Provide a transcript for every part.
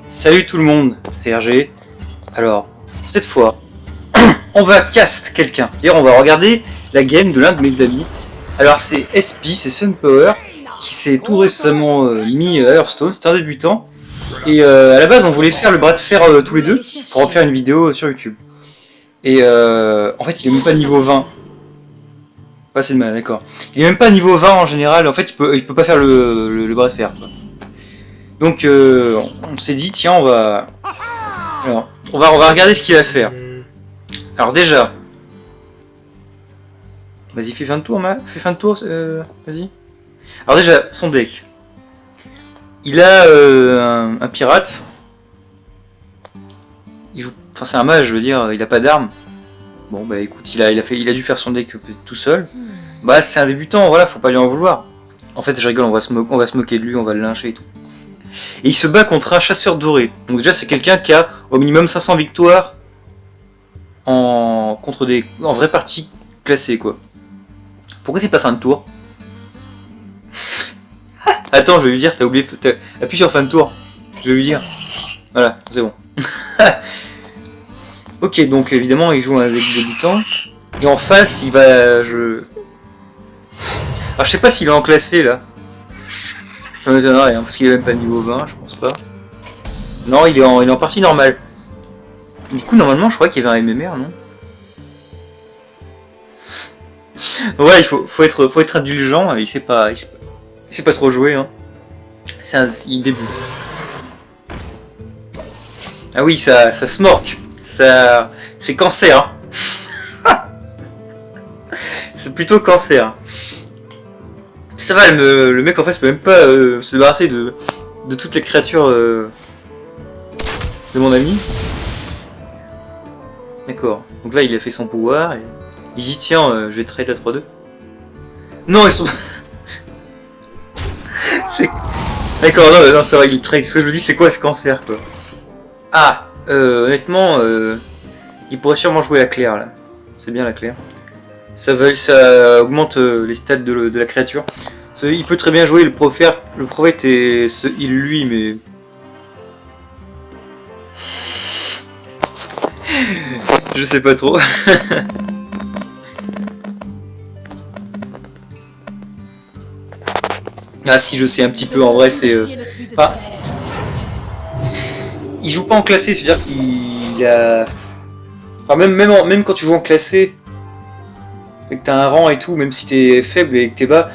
Salut tout le monde, c'est RG. Alors, cette fois, on va cast quelqu'un. C'est-à-dire, on va regarder la game de l'un de mes amis. Alors, c'est SP, c'est Sunpower, qui s'est tout récemment mis à Hearthstone. C'est un débutant. Et à la base, on voulait faire le bras de fer tous les deux pour en faire une vidéo sur YouTube. Et en fait, il est même pas niveau 20. Pas assez de mal, d'accord. Il est même pas niveau 20 en général. En fait, il peut pas faire le bras de fer, quoi. Donc on s'est dit tiens on va regarder ce qu'il va faire. Alors déjà, vas-y fais fin de tour, vas-y. Alors déjà son deck, il a un pirate. Il joue, enfin c'est un mage, je veux dire, il a pas d'armes. Bon bah écoute, il a dû faire son deck tout seul. Bah c'est un débutant, voilà, faut pas lui en vouloir. En fait je rigole, on va se moquer de lui, on va le lyncher et tout. Et il se bat contre un chasseur doré. Donc déjà c'est quelqu'un qui a au minimum 500 victoires en vraies parties classées quoi. Pourquoi t'es pas fin de tour? Attends, je vais lui dire, t'as oublié, appuie sur fin de tour. Je vais lui dire. Voilà, c'est bon. Ok, donc évidemment il joue avec des débutants. Et en face il va... Alors je sais pas s'il est en classé là. Ça m'étonnerait, hein, parce qu'il est même pas niveau 20, je pense pas. Non, il est en partie normale. Du coup, normalement, je crois qu'il y avait un MMR, non? Ouais, il faut être indulgent, il sait pas trop jouer, hein. Il débute. Ah oui, ça smork. C'est cancer, hein. C'est plutôt cancer. Ça va, le mec en fait peut même pas se débarrasser de toutes les créatures de mon ami. D'accord. Donc là il a fait son pouvoir et il dit tiens je vais trade la 3-2. Non ils sont... D'accord, non c'est vrai il trade. Ce que je me dis c'est quoi ce cancer quoi. Ah honnêtement il pourrait sûrement jouer la claire là. C'est bien la claire. Ça augmente les stats de la créature. Il peut très bien jouer le prophète et lui, mais... Je sais pas trop. Ah si, je sais un petit peu, en vrai c'est... Enfin, il joue pas en classé, c'est-à-dire qu'il a... Enfin même quand tu joues en classé, et que t'as un rang et tout, même si t'es faible et que t'es bas,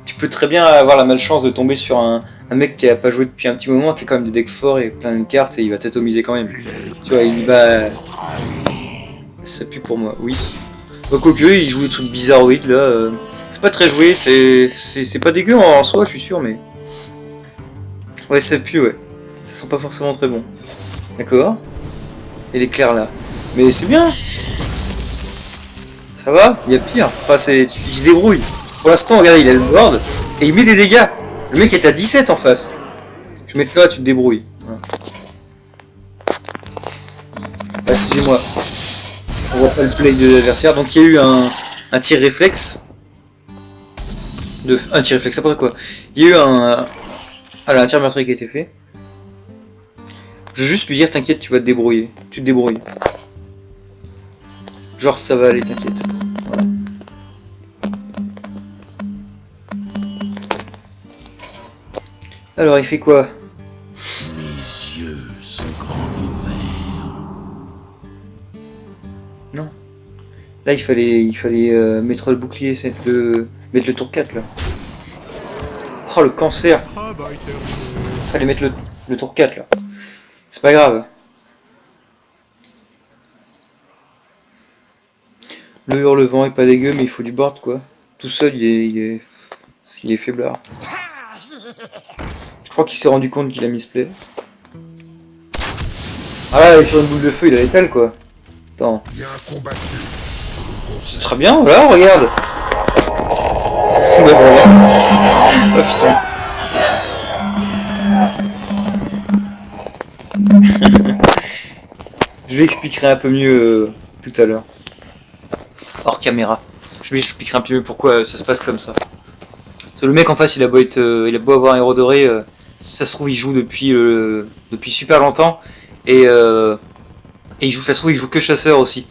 tu peux très bien avoir la malchance de tomber sur un mec qui a pas joué depuis un petit moment, qui a quand même des decks forts et plein de cartes, et il va t'atomiser quand même. Tu vois, il va... Ça pue pour moi, oui. Donc ok, il joue des trucs bizarroïdes là, c'est pas très joué, c'est pas dégueu en soi, je suis sûr, mais... Ouais, ça pue, ouais. Ça sent pas forcément très bon. D'accord. Et l'éclair là. Mais c'est bien. Ça va, il y a pire. Enfin, il se débrouille. Pour l'instant, regardez, il a le board et il met des dégâts. Le mec est à 17 en face. Je vais mettre ça là, tu te débrouilles. Voilà. Ah, excusez-moi. On voit pas le play de l'adversaire. Donc il y a eu un tir réflexe. Un tir réflexe, n'importe quoi. Il y a eu un tir meurtrier qui a été fait. Je vais juste lui dire, t'inquiète, tu vas te débrouiller. Tu te débrouilles. Genre ça va aller, t'inquiète. Voilà. Alors il fait quoi? Les yeux sont grands ouverts. Non. Là il fallait mettre le bouclier, mettre le tour 4 là. Oh le cancer. Fallait mettre le tour 4 là. C'est pas grave. Le hurlevent est pas dégueu, mais il faut du board quoi. Tout seul, il est faiblard. Je crois qu'il s'est rendu compte qu'il a misplay. Ah là, sur une boule de feu, il a l'étal quoi. Attends. C'est très bien, voilà, regarde. Bah voilà. Oh putain. Je lui expliquerai un peu mieux tout à l'heure. Hors caméra. Je lui expliquerai un peu mieux pourquoi ça se passe comme ça. Parce que le mec en face, il a beau avoir un héros doré, ça se trouve il joue depuis super longtemps et ça se trouve il joue que chasseur aussi.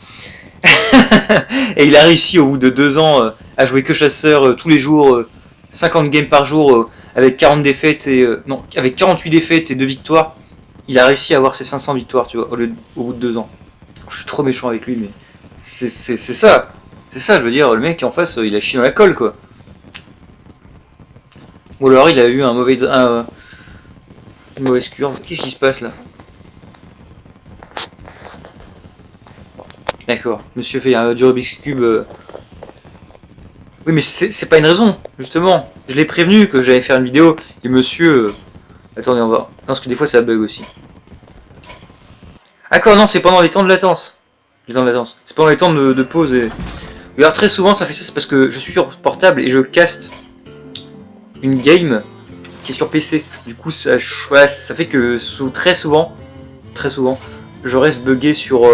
Et il a réussi au bout de 2 ans à jouer que chasseur tous les jours, 50 games par jour avec 40 défaites et non, avec 48 défaites et 2 victoires. Il a réussi à avoir ses 500 victoires, tu vois, au bout de 2 ans. Je suis trop méchant avec lui, mais c'est ça. C'est ça, je veux dire, le mec en face, il a chié dans la colle, quoi. Ou alors il a eu une mauvaise cure. Qu'est-ce qui se passe là? D'accord, monsieur fait du Rubik's Cube. Oui, mais c'est pas une raison, justement. Je l'ai prévenu que j'allais faire une vidéo, et monsieur... Attendez, on va... Non, parce que des fois ça bug aussi. D'accord, non, c'est pendant les temps de latence. Les temps de latence. C'est pendant les temps de pause et... Alors très souvent ça fait ça, c'est parce que je suis sur portable et je caste une game qui est sur PC. Du coup, ça fait que très souvent, je reste bugué sur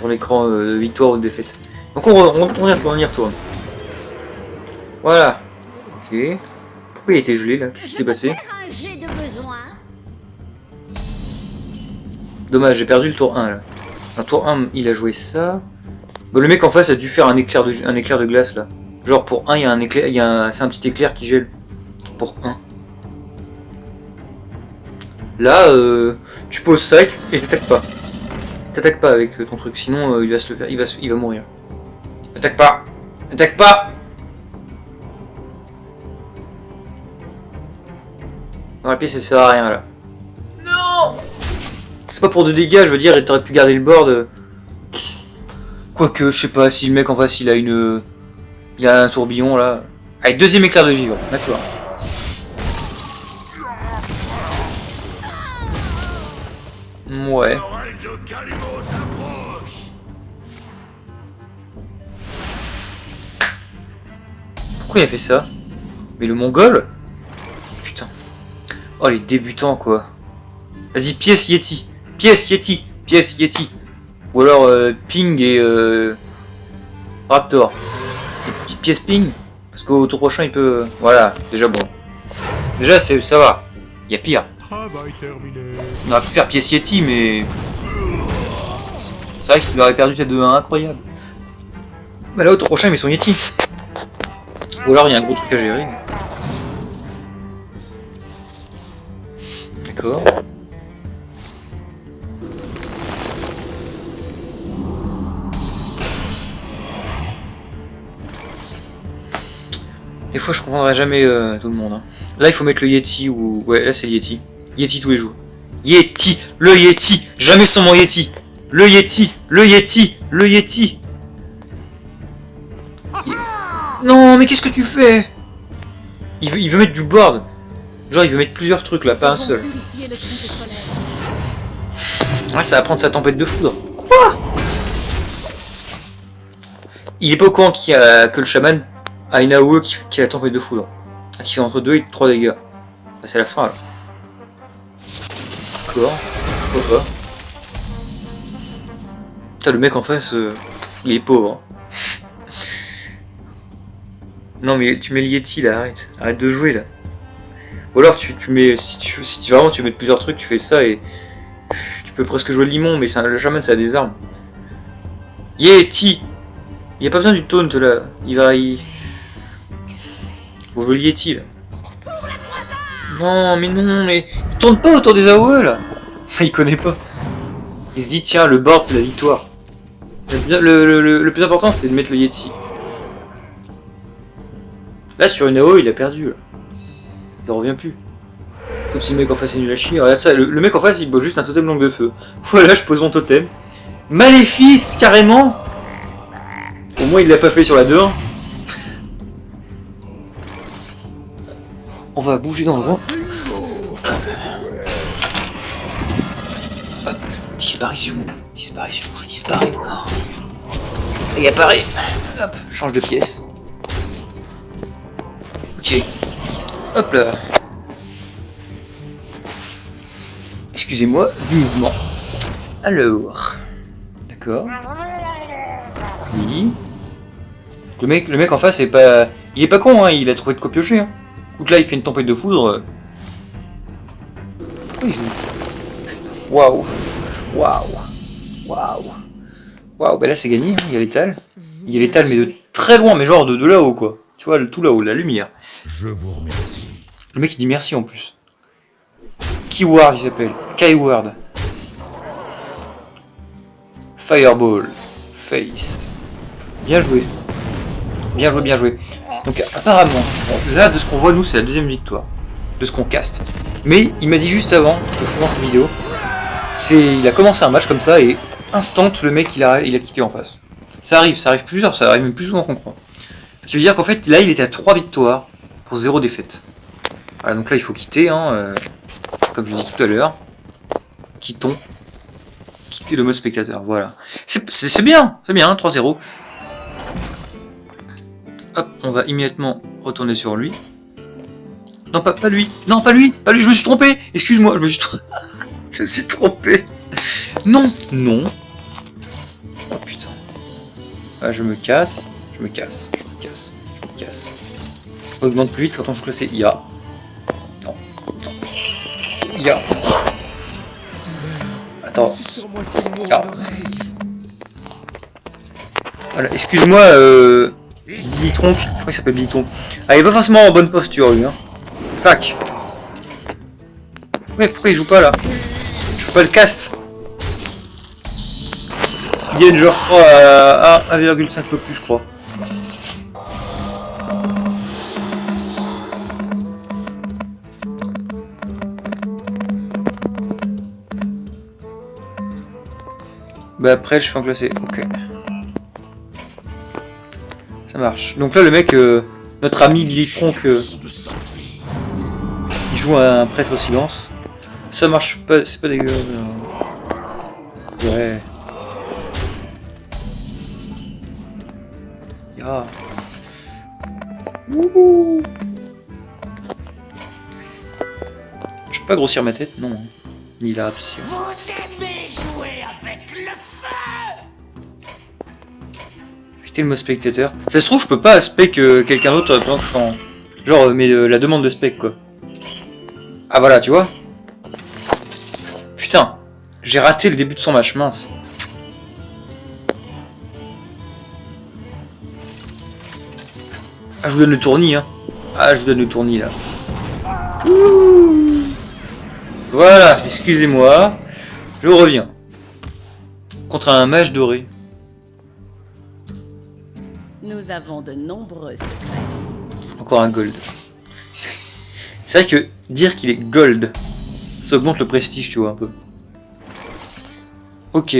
l'écran de victoire ou de défaite. Donc on y retourne. Voilà. Ok. Pourquoi il était gelé là? Qu'est-ce qui s'est passé? Dommage, j'ai perdu le tour 1 là. Un tour 1, il a joué ça. Bon, le mec en face a dû faire un éclair de glace là. Genre pour 1, il y a un éclair, c'est un petit éclair qui gèle. Pour 1. Là, tu poses ça et t'attaques pas. T'attaques pas avec ton truc, sinon il va se le faire, il va mourir. Attaque pas! Attaque pas! Dans la pièce, ça sert à rien là. Non! C'est pas pour de dégâts, je veux dire, et t'aurais pu garder le board. Quoique, je sais pas, si le mec en face il a il a un tourbillon là. Allez, deuxième éclair de givre, d'accord. Ouais. Pourquoi il a fait ça? Mais le mongol? Putain. Oh les débutants quoi. Vas-y, pièce Yeti. Pièce Yeti. Pièce Yeti. Ou alors Ping et Raptor. Petite pièce Ping. Parce qu'au tour prochain il peut... Voilà, déjà bon. Déjà ça va. Il y a pire. On aurait pu faire pièce Yeti mais... C'est vrai qu'il aurait perdu cette 2-1 incroyable. Bah là au tour prochain il met son Yeti. Ou alors il y a un gros truc à gérer. D'accord. Des fois je comprendrai jamais tout le monde. Hein. Là il faut mettre le Yeti ou... Ouais là c'est le Yeti. Yeti tous les jours. Yeti! Le Yeti! Jamais sans mon Yeti! Le Yeti! Le Yeti! Le Yeti! Non mais qu'est-ce que tu fais? Il veut mettre du board. Genre il veut mettre plusieurs trucs là, pas un seul. Ouais, ça va prendre sa tempête de foudre. Quoi? Il est pas au courant que le chaman a une AOE qui a la tempête de foudre. Qui fait entre 2 et 3 dégâts. Bah, c'est la fin là. D'accord. Pourquoi pas? Putain, le mec en face, il est pauvre. Non mais tu mets le Yeti là, arrête. Arrête de jouer là. Ou alors tu mets, si vraiment tu veux mettre plusieurs trucs, tu fais ça et tu peux presque jouer le limon, mais le chaman ça a des armes. Yeti! Il n'y a pas besoin du taunt là. Faut jouer le Yeti là. Non mais il tourne pas autour des AOE là. Il connaît pas. Il se dit tiens le board c'est la victoire. Le plus important c'est de mettre le Yeti. Là sur une AOE il a perdu là. Il revient plus. Sauf si le mec en face est nul à chier. Regarde ça, le mec en face il pose juste un totem langue de feu. Voilà, je pose mon totem. Maléfice carrément. Au moins il l'a pas fait sur la 2-1. On va bouger dans le rond. Hop, disparition. Disparition, je disparais. Il apparaît. Hop, change de pièce. Ok. Hop là. Excusez-moi du mouvement. Alors. D'accord. Oui. Le mec en face est pas... Il est pas con, hein, il a trouvé de quoi piocher. Hein. Donc là, il fait une tempête de foudre. Pourquoi il joue? Waouh. Waouh. Waouh. Waouh, bah là c'est gagné, hein. Il y a l'étal. Il y a l'étal, mais de très loin, mais genre de là-haut, quoi. Tu vois, tout là-haut, la lumière. Je vous remercie. Le mec, il dit merci en plus. Keyword, il s'appelle. Keyword. Fireball. Face. Bien joué. Bien joué, bien joué. Donc apparemment, bon, là de ce qu'on voit nous c'est la deuxième victoire. De ce qu'on caste. Mais il m'a dit juste avant que je commence la vidéo. Il a commencé un match comme ça et instant le mec il a quitté en face. Ça arrive plusieurs, ça arrive même plus souvent qu'on croit. Ce qui veut dire qu'en fait là il était à 3 victoires pour 0 défaite. Voilà, donc là il faut quitter, hein, comme je l'ai dit tout à l'heure. Quittons. Quitter le mode spectateur, voilà. C'est bien, c'est bien, 3-0. Hop, on va immédiatement retourner sur lui. Non, pas lui. Non, pas lui, je me suis trompé. Excuse-moi, je me suis trompé. Non, non. Oh putain. Ah, je me casse. On augmente plus vite quand on peut classer IA. Non. IA. Attends. Ah. Voilà, excuse-moi, Billy Tronc. Je crois qu'il s'appelle Billy Tronc. Ah, il est pas forcément en bonne posture, lui, hein. Fac. Ouais, pourquoi il joue pas là? Je peux pas le cast. Il gagne genre, je crois, à 1,5 peu plus, je crois. Bah après je fais en classé, ok. Ça marche. Donc là le mec, notre ami Billy Tronc, il joue un prêtre au silence. Ça marche pas, c'est pas dégueu. Ouais. Ya. Wouhou. Je peux pas grossir ma tête, non. Ni la répétition. Vous aimez jouer avec le feu. Éviter le mot spectateur. Ça se trouve, je peux pas spec quelqu'un d'autre pendant que je suis en... Genre, mais la demande de spec, quoi. Ah voilà, tu vois. Putain, j'ai raté le début de son match, mince. Ah, je vous donne le tournis, hein. Ah, je vous donne le tournis, là. Ouh. Voilà, excusez-moi. Je reviens. Contre un mage doré. Nous avons de nombreux secrets. Encore un gold. C'est vrai que dire qu'il est gold, ça augmente le prestige, tu vois, un peu. Ok.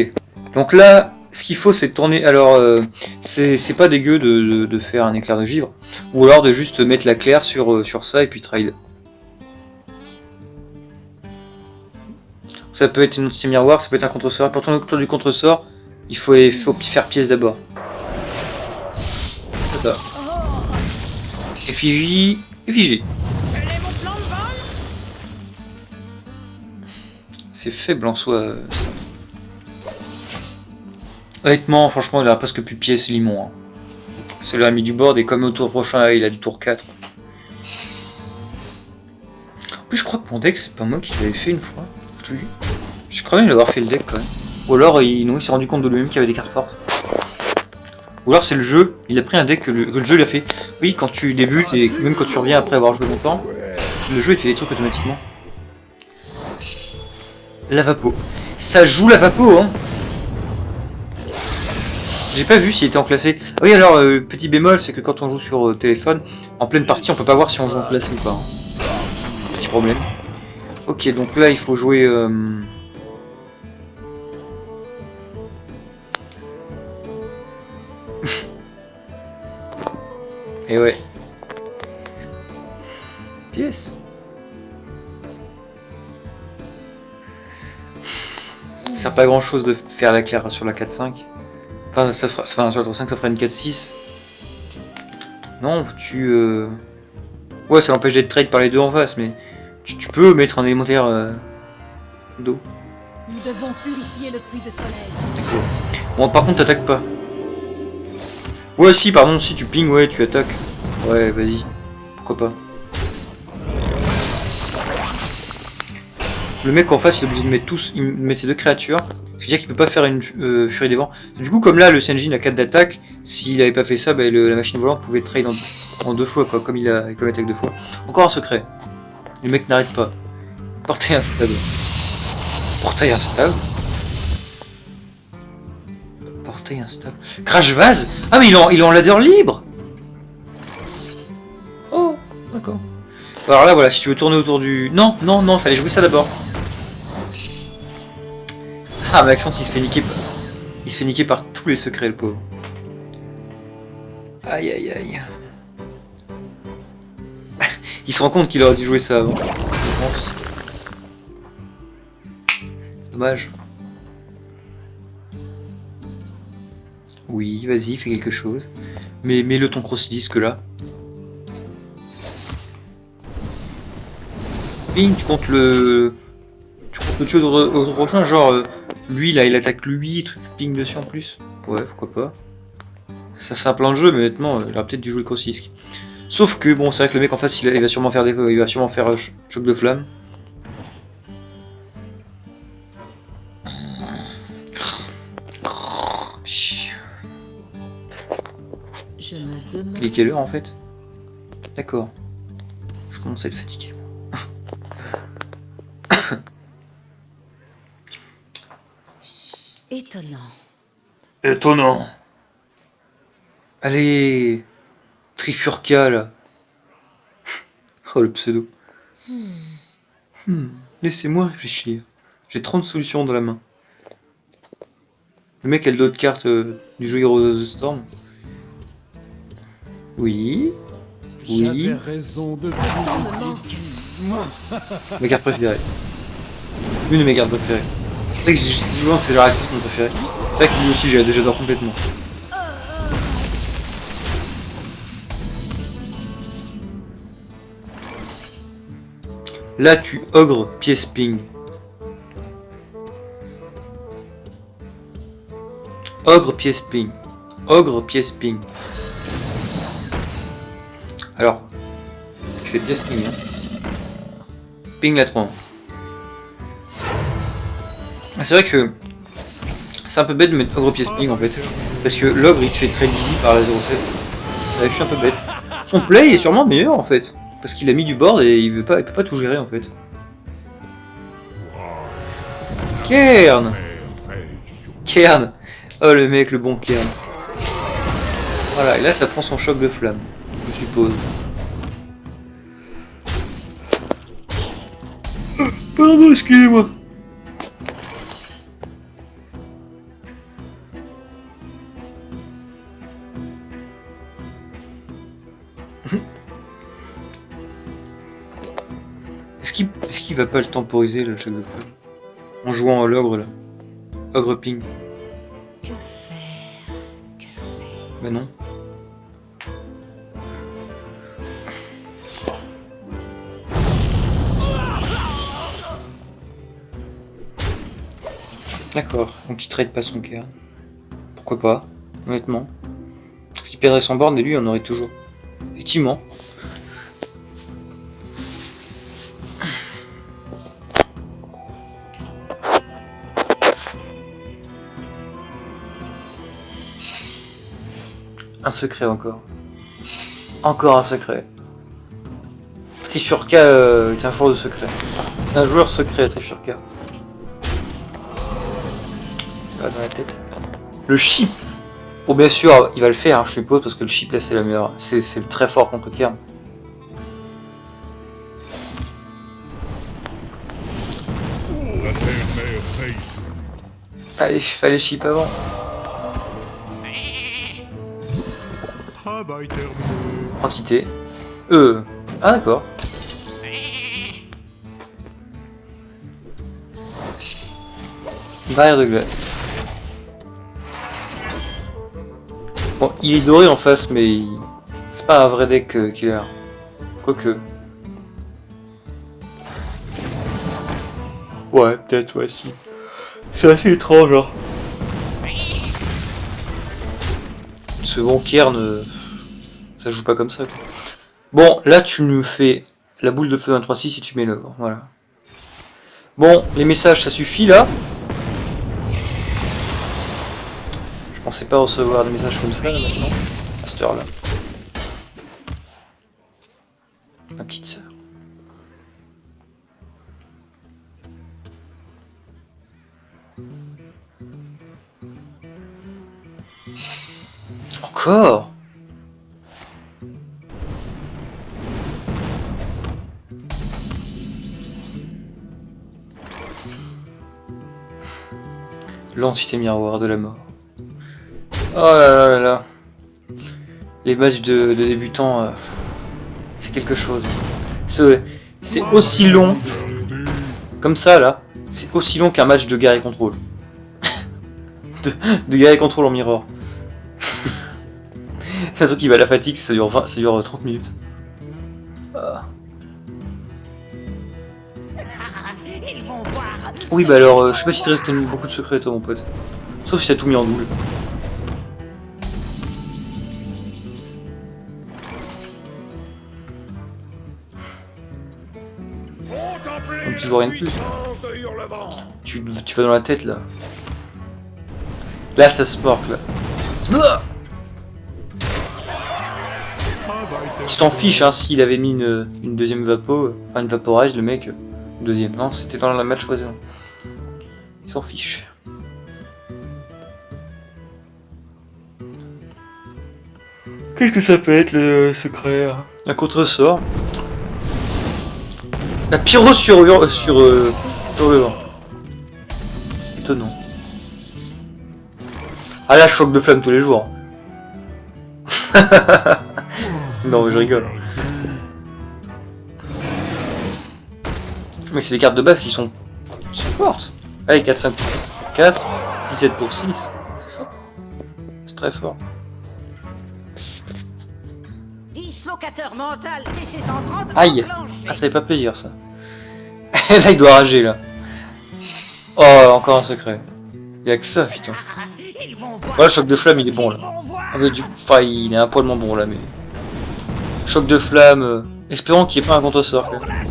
Donc là, ce qu'il faut, c'est tourner... Alors, c'est pas dégueu de faire un éclair de givre. Ou alors de juste mettre la claire sur ça et puis trade. Ça peut être une outil miroir, ça peut être un contre-sort. Pour tourner autour du contre-sort, il faut faire pièce d'abord. C'est ça. Effigie. C'est faible en soi. Ça. Honnêtement, franchement, il a presque plus de pièces limon. Hein. C'est le ami du board et comme au tour prochain, il a du tour 4. En plus, je crois que mon deck, c'est pas moi qui l'avais fait une fois. Je crois même l'avoir fait le deck quand même. Ou alors, il s'est rendu compte de lui-même qu'il y avait des cartes fortes. Ou alors, c'est le jeu. Il a pris un deck que le jeu lui a fait. Oui, quand tu débutes et même quand tu reviens après avoir joué longtemps, le jeu il te fait des trucs automatiquement. Lavapo. Ça joue Lavapo, hein. J'ai pas vu s'il était en classé. Ah oui, alors, petit bémol, c'est que quand on joue sur téléphone, en pleine partie, on peut pas voir si on joue en classé ou pas. Hein. Petit problème. Ok, donc là, il faut jouer... Et ouais. Pièce. Ça sert pas à grand chose de faire la claire sur la 4-5. Enfin, sur la 3-5, ça ferait une 4-6. Non, ouais, ça l'empêche d'être trade par les deux en face, mais tu peux mettre un élémentaire d'eau. Nous devons purifier le puits de soleil. D'accord. Bon, par contre, t'attaques pas. Ouais, si, pardon, si tu ping, ouais, tu attaques. Ouais, vas-y. Pourquoi pas. Le mec en face il est obligé de mettre ses deux créatures. Ce qui veut dire qu'il peut pas faire une furie des vents. Du coup comme là le Senjin a 4 d'attaque, s'il avait pas fait ça, bah, la machine volante pouvait trade en 2 fois quoi, comme il attaque 2 fois. Encore un secret. Le mec n'arrête pas. Portail instable. Portail instable. Portail instable. Crash vase. Ah mais il est en ladder libre. Oh, d'accord. Alors là voilà, si tu veux tourner autour du... Non, fallait jouer ça d'abord. Ah Maxence il se fait niquer. Il se fait niquer par tous les secrets le pauvre. Aïe aïe aïe. Il se rend compte qu'il aurait dû jouer ça avant. Je pense. C'est dommage. Oui, vas-y, fais quelque chose. Mais mets-le ton cross-disque là. Ping, tu comptes le tuer aux prochains, genre lui là il attaque lui, tu ping dessus en plus. Ouais, pourquoi pas. Ça c'est un plan de jeu, mais honnêtement, il aurait peut-être dû jouer cross-disque. Sauf que bon, c'est vrai que le mec en face il va sûrement faire choc de flamme. Il est quelle heure en fait? D'accord. Je commence à être fatigué. Étonnant. Allez, Trifurca là. Oh le pseudo. Laissez-moi réfléchir. J'ai 30 solutions dans la main. Le mec a le dos de carte du jeu Heroes of the Storm. Oui. Oui. Raison de Ma carte préférée. Une de mes cartes préférées. C'est vrai que je dis souvent que c'est la réponse mon préféré. C'est vrai que lui aussi j'adore complètement. Là tu ogres pièce ping. Ogre pièce ping. Ogre pièce ping. Alors, je fais pièce ping. Hein. Ping la 3. C'est vrai que c'est un peu bête de mettre ogre pièce ping en fait. Parce que l'ogre il se fait très easy par la 07. C'est vrai, je suis un peu bête. Son play est sûrement meilleur en fait. Parce qu'il a mis du board et il peut pas tout gérer en fait. Kern. Kern. Oh le mec, le bon Kern. Voilà, et là ça prend son choc de flamme, je suppose. Pardon, excusez-moi. Est-ce qu'il va pas le temporiser le choc de flamme en jouant à l'ogre là? Ogre ping. Que faire? Bah non. D'accord, donc il trade pas son cœur. Pourquoi pas, honnêtement. S'il perdrait son board, et lui, on aurait toujours. Effectivement. Un secret encore. Encore un secret. Trifurca est un joueur de secret. C'est un joueur secret, Trifurca. Ça va dans la tête. Le chip. Bon, bien sûr, il va le faire, hein, je suppose, parce que le chip là c'est la meilleure. C'est très fort contre Kern. Allez, fallait chip avant. Entité. Ah d'accord. Barrière de glace. Bon, il est doré en face, mais c'est pas un vrai deck killer. Quoique. Ouais, peut-être, ouais, si. C'est assez étrange, hein. Ce bon Kern, ça joue pas comme ça, quoi. Bon, là, tu nous fais la boule de feu 1-3-6 et tu mets l'œuvre, voilà. Bon, les messages, ça suffit là. Je pensais pas recevoir des messages comme ça là, maintenant. À cette heure-là. Ma petite sœur. Encore? L'entité miroir de la mort. Oh là là là là. Les matchs de débutants, c'est quelque chose. C'est aussi long, comme ça là, c'est aussi long qu'un match de guerre et contrôle. de guerre et contrôle en mirror. C'est un truc qui va à la fatigue, ça dure 30 minutes. Oui bah alors, je sais pas si tu restes beaucoup de secrets toi mon pote. Sauf si t'as tout mis en double. Donc tu joues rien de plus. Tu vas dans la tête là. Là ça spark là. Il s'en fiche hein, s'il avait mis une deuxième vapo, enfin une vaporize le mec. Deuxième, non c'était dans la match précédent. Il s'en fiche. Qu'est-ce que ça peut être le secret? Un contre-sort. La pyro sur le vent. Étonnant. Ah là, choc de flamme tous les jours. Non, mais je rigole. Mais c'est des cartes de base qui sont fortes. Allez, 4-5 pour 4, 6-7 pour 6. C'est fort. C'est très fort. Dislocateur mental DC-130. Aïe. Ah, ça fait pas plaisir, ça. Là, il doit rager, là. Oh, encore un secret. Il y a que ça, putain. Ouais, le choc de flamme, il est bon, là. Enfin, il est un poil moins bon, là, mais... Choc de flamme... Espérons qu'il n'y ait pas un contre-sort, quand même.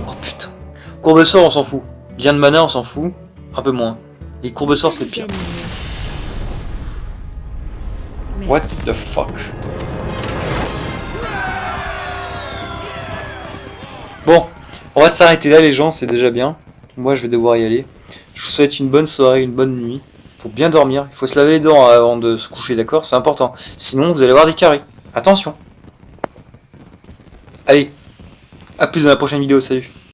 Oh, putain. Courbe sort, on s'en fout. Lien de mana, on s'en fout. Un peu moins. Et courbe sort, c'est pire. What the fuck? Bon, on va s'arrêter là les gens, c'est déjà bien. Moi je vais devoir y aller. Je vous souhaite une bonne soirée, une bonne nuit. Il faut bien dormir, il faut se laver les dents avant de se coucher, d'accord? C'est important. Sinon vous allez avoir des caries. Attention. Allez, à plus dans la prochaine vidéo, salut.